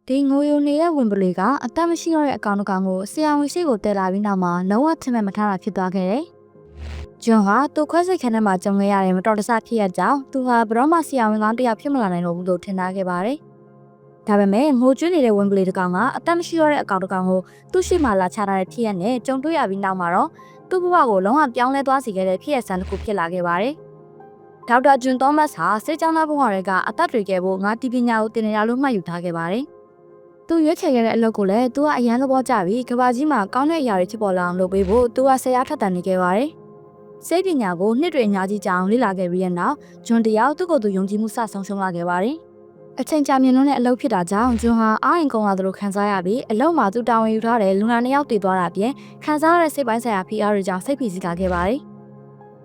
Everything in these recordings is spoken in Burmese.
ဒီငိုယိုနေတဲ့ဝင်ပလီကအသက်မရှိတော့တဲ့အကောင်တစ်ကောင်ကိုဆရာဝန်ရှိကိုတည်လာပြီးနောက်မှာလုံးဝထင်မှတ်မထားတာဖြစ်သွားခဲ့တယ်။ဂျွန်ဟာသူခွဲစိတ်ခန်းထဲမှာကြုံခဲ့ရတဲ့မတော်တဆဖြစ်ရကြောင်းသူဟာဘရော့မဆရာဝန်ကောင်းတစ်ယောက်ဖြစ်မလာနိုင်တော့ဘူးလို့ထင်ထားခဲ့ပါတယ်။ဒါပေမဲ့ငိုကျွေးနေတဲ့ဝင်ပလီတစ်ကောင်ကအသက်မရှိတော့တဲ့အကောင်တစ်ကောင်ကိုသူ့ရှိမှလာချထားတဲ့ဖြစ်ရနဲ့ကြုံတွေ့ရပြီးနောက်မှာတော့သူ့ဘဝကိုလုံးဝပြောင်းလဲသွားစေခဲ့တဲ့ဖြစ်ရဆန်းတစ်ခုဖြစ်လာခဲ့ပါတယ်။ဒေါက်တာဂျွန်သောမတ်ဟာစေကျောင်းသားဘဝတွေကအသက်တွေကဲဖို့ငါတီပညာကိုတင်နေရလို့မှတ်ယူထားခဲ့ပါတယ်။သူရွေးချယ်ခဲ့တဲ့အလုပ်ကိုလည်းသူကအရန်သဘောကျပြီးကဘာကြီးမှာကောင်းတဲ့အရာတွေဖြစ်ပေါ်လာအောင်လုပ်ပေးဖို့သူကဆရာထက်တန်နေခဲ့ပါတယ်။စိတ်ပညာကိုနှစ်တွေအများကြီးကြာအောင်လေ့လာခဲ့ပြီးတဲ့နောက်ဂျွန်တယောက်သူ့ကိုယ်သူယုံကြည်မှုစဆုံးရှုံးလာခဲ့ပါတယ်။အချိန်ကြာမြင့်လွန်းတဲ့အလုပ်ဖြစ်တာကြောင့်ဂျွန်ဟာအားရင်ကုန်လာသလိုခံစားရပြီးအလုပ်မှာသူတာဝန်ယူထားတဲ့လူနာ2ယောက်တည်သွားတာပြင်ခံစားရတဲ့စိတ်ပိုင်းဆိုင်ရာဖိအားတွေကြောင့်စိတ်ဖိစီးလာခဲ့ပါတယ်။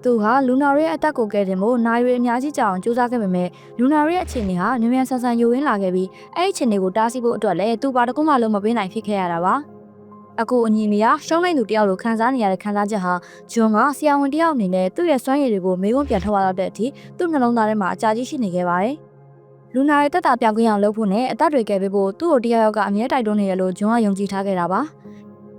သူဟာလူနာတွေရဲ့အသက်ကိုကယ်တင်ဖို့နိုင်ရီအများကြီးကြာအောင်ကြိုးစားခဲ့ပေမဲ့လူနာတွေရဲ့အခြေအနေဟာမြန်မြန်ဆန်ဆန်ယိုယွင်းလာခဲ့ပြီးအဲ့ဒီအခြေအနေကိုတားဆီးဖို့အတွက်လည်းသူဘာတကုမှလုံးမပေးနိုင်ဖြစ်ခဲ့ရတာပါအခုအညီမရရှုံးလိုက်သူတယောက်လိုခံစားနေရတဲ့ခံစားချက်ဟာဂျွန်ကဆရာဝန်တယောက်အနေနဲ့သူ့ရဲ့စွမ်းရည်တွေကိုမေးခွန်းပြန်ထုတ်ရတဲ့အထိသူ့နှလုံးသားထဲမှာအကြာကြီးရှိနေခဲ့ပါတယ်လူနာတွေတက်တာပြောင်းကင်းအောင်လုပ်ဖို့နဲ့အသက်တွေကယ်ပေးဖို့သူ့ကိုတယောက်ယောက်ကအမြဲတိုက်တွန်းနေရလို့ဂျွန်ကယုံကြည်ထားခဲ့တာပ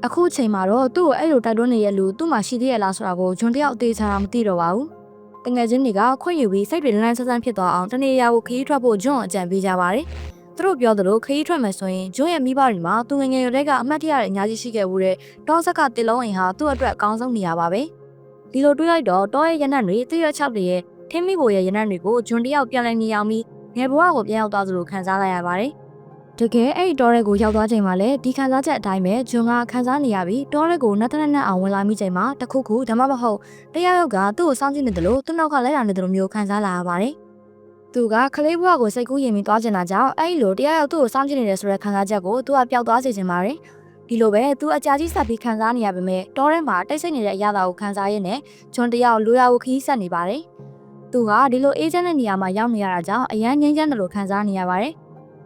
ါအခုချိန်မှာတော့သူ့ကိုအဲ့လိုတိုက်တွန်းနေတဲ့လူသူ့မှာရှိသေးရဲ့လားဆိုတာကိုဂျွန်တယောက်အသေးချာမသိတော့ပါဘူးတငယ်ချင်းတွေကခွင့်ယူပြီးစိတ်တွေလန်းဆန်းဖြစ်သွားအောင်တနေ့ရာကိုခရီးထွက်ဖို့ဂျွန်အကြံပေးကြပါတယ်။သူတို့ပြောသလိုခရီးထွက်မယ်ဆိုရင်ဂျွန်ရဲ့မိဘတွေမှာသူငယ်ငယ်ရွယ်တွေကအမှတ်တရတွေအများကြီးရှိခဲ့ဘူးတဲ့တောဆက်ကတစ်လုံးအိမ်ဟာသူ့အတွက်အကောင်းဆုံးနေရာပါပဲ။ဒီလိုတွေးလိုက်တော့တောရဲ့ရနံ့တွေသူ့ရဲ့6တွေရဲ့ထင်းမိဘရဲ့ရနံ့တွေကိုဂျွန်တယောက်ပြန်လည်နေအောင်ပြီးငယ်ဘဝကိုပြန်ရောက်သွားသလိုခံစားလိုက်ရပါတယ်။တကယ်အဲ့ဒီတောရဲကိုရောက်သွားချိန်မှာလည်းဒီခံစားချက်အတိုင်းပဲဂျွန်ကခံစားနေရပြီးတောရဲကိုနတ်တနက်အောင်ဝင်လာမိချိန်မှာတခုခုဒါမှမဟုတ်တရားရောက်ကသူ့ကိုစောင့်ကြည့်နေတယ်လို့သူ့နောက်ကလိုက်လာနေတယ်လို့မျိုးခံစားလာရပါတယ်။သူကခလေးဘွားကိုစိတ်ကူးရင်ပြီးသွားချင်တာကြောင့်အဲ့ဒီလိုတရားရောက်သူ့ကိုစောင့်ကြည့်နေတယ်ဆိုတဲ့ခံစားချက်ကိုသူကပျောက်သွားစေချင်ပါတယ်။ဒီလိုပဲသူအကြာကြီးဆက်ပြီးခံစားနေရပေမဲ့တောထဲမှာတိတ်ဆိတ်နေတဲ့အရာကိုခံစားရင်းနဲ့ဂျွန်တယောက်လူရာကိုခီးဆက်နေပါတယ်။သူကဒီလိုအေးချမ်းတဲ့နေရာမှာရောက်နေရတာကြောင့်အရန်ငြိမ်းချမ်းတယ်လို့ခံစားနေရပါတယ်။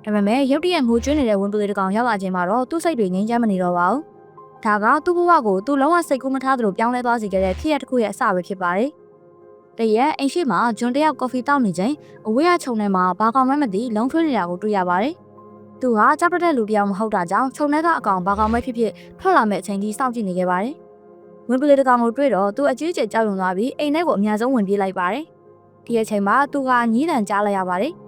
ဒါပေမဲ့ရုတ်တရက်ငိုကြွေးနေတဲ့ဝင်ပလေးတစ်ကောင်ရောက်လာခြင်းမှာတော့သူ့စိတ်တွေငြိမ်းချမ်းမနေတော့ပါဘူး။ဒါကသူ့ဘဝကိုသူလုံးဝစိတ်ကူးမထားသလိုပြောင်းလဲသွားစေခဲ့တဲ့ဖြစ်ရပ်တစ်ခုရဲ့အစပဲဖြစ်ပါတယ်။တရက်အိမ်ရှိမှာဂျွန်တယောက်ကော်ဖီတောက်နေချိန်အဝေးကခြုံထဲမှာဘာကောင်မှမသိလုံးထွေးနေတာကိုတွေ့ရပါတယ်။သူဟာကြောက်တဲ့လူတယောက်မဟုတ်တာကြောင့်ခြုံထဲကအကောင်ဘာကောင်ပဲဖြစ်ဖြစ်ထွက်လာမဲ့အချိန်ကြီးစောင့်ကြည့်နေခဲ့ပါတယ်။ဝင်ပလေးတစ်ကောင်ကိုတွေ့တော့သူအကြီးကျယ်ကြောက်ရွံ့သွားပြီးအိမ်ထဲကိုအများဆုံးဝင်ပြေးလိုက်ပါတယ်။ဒီအချိန်မှာသူကညီးတန်ကြားလိုက်ရပါတယ်။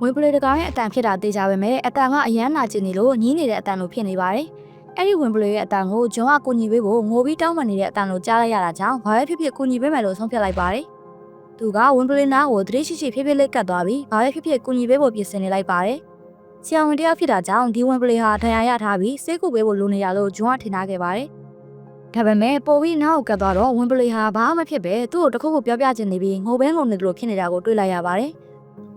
ဝင်ပလေးတကောင်ရဲ့အတန်ဖြစ်တာသိကြပေမဲ့အတန်ကအရန်နာကျင်နေလို့ညီးနေတဲ့အတန်လိုဖြစ်နေပါတယ်။အဲ့ဒီဝင်ပလေးရဲ့အတန်ကိုဂျွန်ကကိုညီပေးဖို့ငိုပြီးတောင်းပန်နေတဲ့အတန်လိုကြားလိုက်ရတာကြောင့်ဘာပဲဖြစ်ဖြစ်ကိုညီပေးမယ်လို့ဆုံးဖြတ်လိုက်ပါတယ်။သူကဝင်ပလေးနားကိုတရေရှိရှိဖြည်းဖြည်းလေးကတ်သွားပြီးဘာပဲဖြစ်ဖြစ်ကိုညီပေးဖို့ပြင်ဆင်နေလိုက်ပါတယ်။ဆရာဝန်တယောက်ဖြစ်တာကြောင့်ဒီဝင်ပလေးဟာဒဏ်ရာရထားပြီးဆေးကုပေးဖို့လိုနေရလို့ဂျွန်ကထင်ထားခဲ့ပါတယ်။ဒါပေမဲ့ပိုပြီးနားကိုကတ်သွားတော့ဝင်ပလေးဟာဘာမှမဖြစ်ပဲသူ့ကိုတခုခုပြောပြချင်နေပြီးငိုပဲငိုနေတယ်လို့ဖြစ်နေတာကိုတွေ့လိုက်ရပါတယ်။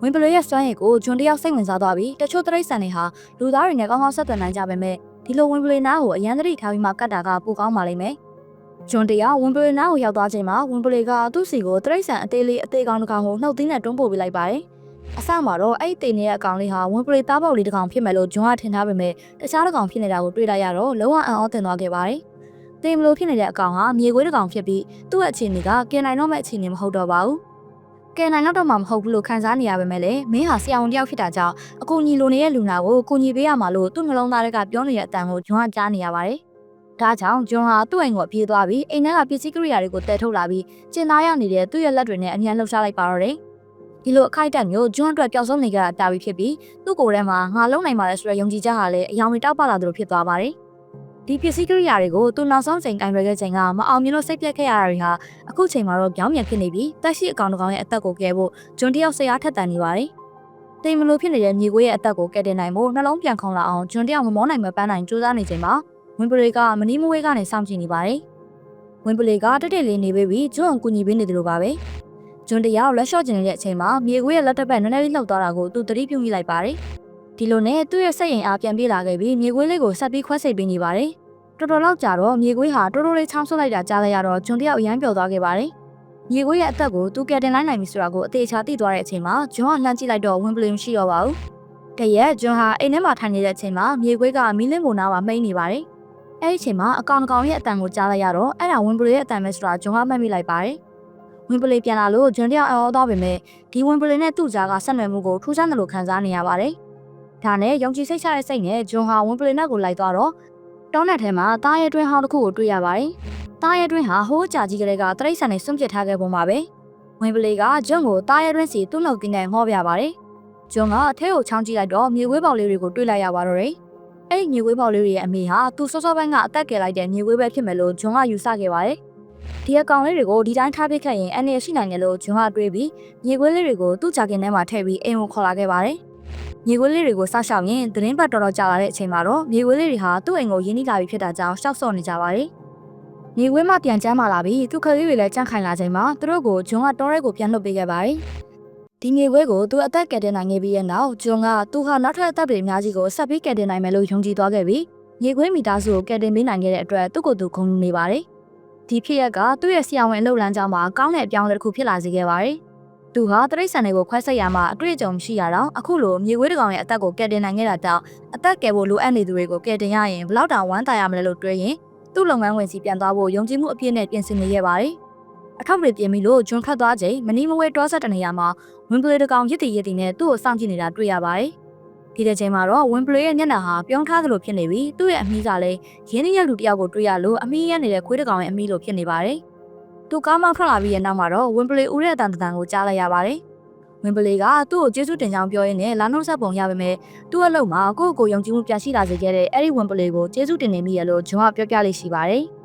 ဝင်ပလေးရဲ့စွမ်းရည်ကိုဂျွန်တယောက်စိတ်ဝင်စားသွားပြီးတချို့တရိတ်ဆန်တွေဟာလူသားတွေနဲ့ကောင်းကောင်းဆက်သွယ်နိုင်ကြပေမဲ့ဒီလိုဝင်ပလေးနားကိုအရန်သတိထားပြီးမှကတ်တာကပိုကောင်းပါလိမ့်မယ်။ဂျွန်တယောက်ဝင်ပလေးနားကိုရောက်သွားချိန်မှာဝင်ပလေးကသူ့စီကိုတရိတ်ဆန်အသေးလေးအသေးကောင်တစ်ကောင်ကိုနှုတ်သီးနဲ့တွန်းပို့ပေးလိုက်ပါတယ်။အစမှာတော့အဲ့ဒီတေနေတဲ့အကောင်လေးဟာဝင်ပလေးသားပေါက်လေးတစ်ကောင်ဖြစ်မယ်လို့ဂျွန်ကထင်ထားပေမဲ့တခြားတစ်ကောင်ဖြစ်နေတာကိုတွေ့လိုက်ရတော့လုံးဝအံ့ဩသင့်သွားခဲ့ပါတယ်။တေမလို့ဖြစ်နေတဲ့အကောင်ဟာမြေခွေးတစ်ကောင်ဖြစ်ပြီးသူ့ရဲ့အခြေအနေကကင်နိုင်တော့မဲ့အခြေအနေမဟုတ်တော့ပါဘူး။ကဲနိုင်တော့မှမဟုတ်ဘူးလို့ခံစားနေရပါမယ်လေမင်းဟာဆရာဝန်တယောက်ဖြစ်တာကြောင့်အကူညီလိုနေတဲ့လူနာကိုကူညီပေးရမှာလို့သူ့နှလုံးသားထဲကပြောနေတဲ့အတန်ကိုဂျွန်ကကြားနေရပါတယ်။ဒါကြောင့်ဂျွန်ဟာသူ့အိမ်ကိုပြေးသွားပြီးအိမ်ထဲကပစ္စည်းကိရိယာတွေကိုတည်ထုတ်လာပြီးကျင်သားရောက်နေတဲ့သူ့ရဲ့လက်တွေနဲ့အမြန်လှုပ်ရှားလိုက်ပါတော့တယ်။ဒီလိုအခိုက်အတန့်မျိုးဂျွန်အတွက်ပျောက်ဆုံးနေကြတာပြီးဖြစ်ပြီးသူ့ကိုယ်ထဲမှာငါလုံနိုင်ပါလေဆိုတဲ့ယုံကြည်ချက်ဟာလည်းအယောင်တွေတောက်ပလာသလိုဖြစ်သွားပါတယ်။ဒီပစ္စည်းကိရိယာတွေကိုသူနောက်ဆုံးချိန်ကင်ရခဲ့ချိန်ကမအောင်မြင်လို့စိတ်ပြက်ခဲ့ရတာတွေဟာအခုချိန်မှာတော့ပြောင်းပြန်ဖြစ်နေပြီးတက်ရှိအကောင်တစ်ကောင်ရဲ့အသက်ကိုကယ်ဖို့ဂျွန်တယောက်ဆရာထက်တန်နေပါတယ်။တိမ်မလို့ဖြစ်နေတဲ့မြေခွေးရဲ့အသက်ကိုကယ်တင်နိုင်ဖို့နှလုံးပြန်ခုန်လာအောင်ဂျွန်တယောက်မမောနိုင်မပန်းနိုင်ကြိုးစားနေချိန်မှာဝင်ပလေးကမနီးမဝေးကနေစောင့်ကြည့်နေပါတယ်။ဝင်ပလေးကတက်တက်လေးနေပြီးဂျွန်ကိုကူညီပေးနေတယ်လို့ပါပဲ။ဂျွန်တယောက်လက်လျှော့ကျင်နေတဲ့အချိန်မှာမြေခွေးရဲ့လက်တစ်ဖက်နည်းနည်းလေးလှုပ်သွားတာကိုသူသတိပြုမိလိုက်ပါတယ်။ဒီလိုနဲ့သူ့ရဲ့စိတ်ရင်အားပြန်ပြေးလာခဲ့ပြီးမြေခွေးလေးကိုဆက်ပြီးခွဲစိတ်ပေးနေပါတယ်။တော်တော်လောက်ကြာတော့မြေခွေးဟာတိုးတိုးလေးချောင်းဆွလိုက်တာကြားလိုက်ရတော့ဂျွန်တယောက်အရန်ပျော်သွားခဲ့ပါတယ်။မြေခွေးရဲ့အသက်ကိုသူကယ်တင်လိုက်နိုင်ပြီဆိုတာကိုအသေးချာသိသွားတဲ့အချိန်မှာဂျွန်ကလှမ်းကြည့်လိုက်တော့ဝင်ပလေးမရှိတော့ပါဘူး။တရက်ဂျွန်ဟာအိမ်ထဲမှာထိုင်နေတဲ့အချိန်မှာမြေခွေးကမီးလင်းပုံနားမှာမှိန်းနေပါတယ်။အဲဒီအချိန်မှာအကောင်ရဲ့အတန်ကိုကြားလိုက်ရတော့အဲ့ဒါဝင်ပလေးရဲ့အတန်ပဲဆိုတာဂျွန်ကမှတ်မိလိုက်ပါတယ်။ဝင်ပလေးပြန်လာလို့ဂျွန်တယောက်အော်သွားပေမဲ့ဒီဝင်ပလေးနဲ့သူ့ကြားကဆက်နွယ်မှုကိုထူးခြားတယ်လို့ခံစားနေရပါတယ်။ ဒါနဲ့ယုံကြည်စိတ်ချတဲ့စိတ်နဲ့ဂျွန်ဟာဝင်ပလီနောက်ကိုလိုက်သွားတော့တောနဲ့ထဲမှာတားရဲတွင်းဟောင်းတစ်ခုကိုတွေ့ရပါတယ်။တားရဲတွင်းဟာဟိုးကြာကြီးကလေးကတရိတ်ဆန်နဲ့စွန့်ပစ်ထားခဲ့ပုံပါပဲ။ဝင်ပလီကဂျွန်ကိုတားရဲတွင်းစီသူ့နှုတ်သီးနဲ့ငေါ်ပြပါတယ်။ဂျွန်ကအထဲကိုချောင်းကြည့်လိုက်တော့မြေခွေးပေါက်လေးတွေကိုတွေ့လိုက်ရပါတော့တယ်။အဲ့ဒီမြေခွေးပေါက်လေးတွေရဲ့အမေဟာသူစောစောပိုင်းကအသက်ကယ်လိုက်တဲ့မြေခွေးပဲဖြစ်မယ်လို့ဂျွန်ကယူဆခဲ့ပါတယ်။ဒီအကောင်လေးတွေကိုဒီတိုင်းထားပစ်ခဲ့ရင်အန်ရရှိနိုင်တယ်လို့ဂျွန်ကတွေးပြီးမြေခွေးလေးတွေကိုသူ့ဂျာကင်ထဲမှာထည့်ပြီးအိမ်ကိုခေါ်လာခဲ့ပါတယ်။မြေခွေးလေးတွေကိုစောက်ရှောက်ရင်သတင်းပတ်တော်ကြာလာတဲ့အချိန်မှာတော့မြေခွေးလေးတွေဟာသူ့အိမ်ကိုရင်းနှီးလာပြီးဖြစ်တာကြောင့်ရှောက်ဆော့နေကြပါတယ်။မြေခွေးမှပြန်ကျမ်းမာလာပြီးသူ့ကလေးတွေလည်းကြန့်ခိုင်လာချိန်မှာသူတို့ကိုဂျွန်ကတောရဲကိုပြန်လှုပ်ပေးခဲ့ပါတယ်။ဒီမြေခွေးကိုသူအသက်ကယ်တင်နိုင်ခဲ့ပြီးရဲ့နောက်ဂျွန်ကသူဟာနောက်ထပ်အသက်တွေအများကြီးကိုဆက်ပြီးကယ်တင်နိုင်မယ်လို့ယုံကြည်သွားခဲ့ပြီးမြေခွေးမိသားစုကိုကယ်တင်ပေးနိုင်ခဲ့တဲ့အတွက်သူ့ကိုယ်သူဂုဏ်ယူနေပါတယ်။ဒီဖြစ်ရက်ကသူ့ရဲ့ဆရာဝန်အလုပ်လမ်းကြောင်းမှာကောင်းတဲ့အပြောင်းအလဲတစ်ခုဖြစ်လာစေခဲ့ပါတယ်။သူဟာတရိတ်ဆန်တွေကိုခွဲစိတ်ရမှာအတွေ့အကြုံရှိရတော့အခုလိုမြေခွေးတစ်ကောင်ရဲ့အသက်ကိုကယ်တင်နိုင်ခဲ့တာကြောင့်အသက်ကယ်ဖို့လိုအပ်နေသူတွေကိုကယ်တင်ရရင်ဘယ်လောက်တောင်ဝမ်းသာရမလဲလို့တွေးရင်သူ့လုပ်ငန်းဝင်စီပြန်သွားဖို့ယုံကြည်မှုအပြည့်နဲ့ပြင်ဆင်နေခဲ့ပါတယ်။အထောက်တွေပြင်ပြီးလို့ဂျွန်ခတ်သွားချိန်မနီမဝဲတောဆက်တနေရာမှာဝင်ပလေတစ်ကောင်ရစ်တီနဲ့သူ့ကိုစောင့်ကြည့်နေတာတွေ့ရပါတယ်။ဒီတဲ့ချိန်မှာတော့ဝင်ပလေရဲ့မျက်နှာဟာပြောင်းထားသလိုဖြစ်နေပြီးသူ့ရဲ့အမီးကလည်းရင်းနှီးတဲ့လူတစ်ယောက်ကိုတွေ့ရလို့အမီးရနေတဲ့ခွေးတစ်ကောင်ရဲ့အမီးလိုဖြစ်နေပါတယ်။သူကားမောင်းထွက်လာပြီးရဲ့နောက်မှာတော့ဝင်ပလေဦးရဲ့အတန်တန်ကိုကြားလိုက်ရပါတယ်။ဝင်ပလေကသူ့ကိုကျေးဇူးတင်ကြောင်းပြောရင်းနဲ့လာနှုတ်ဆက်ပုံရပါမယ်။သူ့အလုပ်မှာကိုယ့်ကိုယုံကြည်မှုပြရှိလာစေခဲ့တဲ့အဲ့ဒီဝင်ပလေကိုကျေးဇူးတင်နေမိရလို့ဂျွန်ကပြောပြလေးရှိပါတယ်။